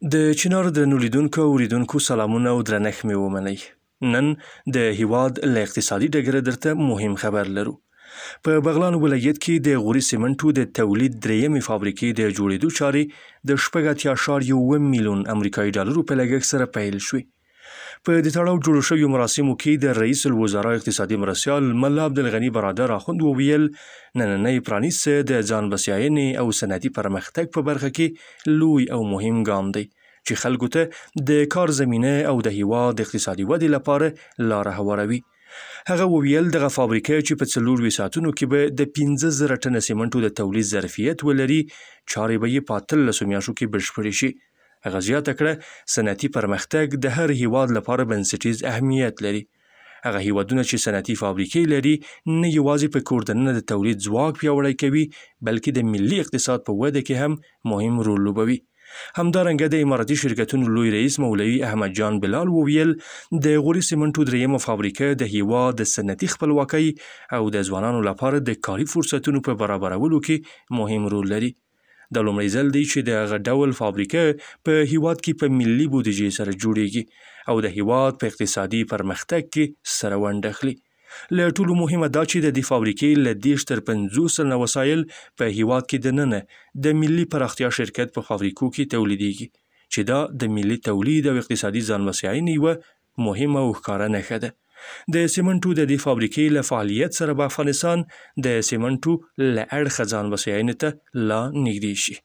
د چنار درنو لیدونکو او اوریدونکو سلامونه او درنښت مې ومنئ. نن د هیواد له اقتصادي ډګره درته مهم خبر لرو. په بغلان ولایت کې د غوري سمنټو د تولید درېیمې فابریکې د جوړېدو چارې د 8.7 میلیون امریکایي ډالرو په لګښت سره پیل شوې. په دې تړاو جوړو شویو مراسمو کې د رئیس الوزرا اقتصادي مرستیال ملا عبدالغني برادر اخوند وویل نننی پرانیست د ځان بسیاینې او صنعتي پرمختګ په برخه کې لوی او مهم ګام دی چې خلکو ته د کار زمینه او د هیواد اقتصادي ودې لپاره لاره هواروي. هغه وویل دغه فابریکه چې په 4 ساعتونو کې به د 15,000 ټنه سمنټو د تولید ظرفیت ولري، چارې به یې په 18 میاشتو کې بشپړې شي. هغه زیاته کړه صنعتي پرمختګ د هر هیواد لپاره بنسټیز اهمیت لري. هغه هیوادونه چې صنعتي فابریکې لري نه یوازې په کور دننه د تولید ځواک پیاوړی کوي، بلکې د ملي اقتصاد په وده کې هم مهم رول لوبوي. همدارنګه د اماراتي شرکتونو لوی رئیس مولوي احمد جان بلال وویل د غوري سمنټو درېیمه فابریکه د هیواد د صنعتي خپلواکۍ او د ځوانانو لپاره د کاري فرصتونو په برابرولو کې مهم رول لري. دا لومړی ځل دی چې د هغه ډول فابریکه په هیواد کې په ملي بودیجې سره جوړیږي او د هیواد په اقتصادي پرمختګ کې سره ونډه اخلي. له ټولو مهمه دا چې د دې فابریکې له 10 تر 50 سلنه وسایل په هیواد کې دننه د ملي پراختیا شرکت په فابریکو کې تولیدیږي، چې دا د ملي تولید او اقتصادي ځانبسیاینې یوه مهمه او ښکاره نښه ده. د سمنټو د دې فابریکې له فعالیت سره به افغانستان د سمنټو له اړخه ځانبسیاینې ته لا نږدې شي.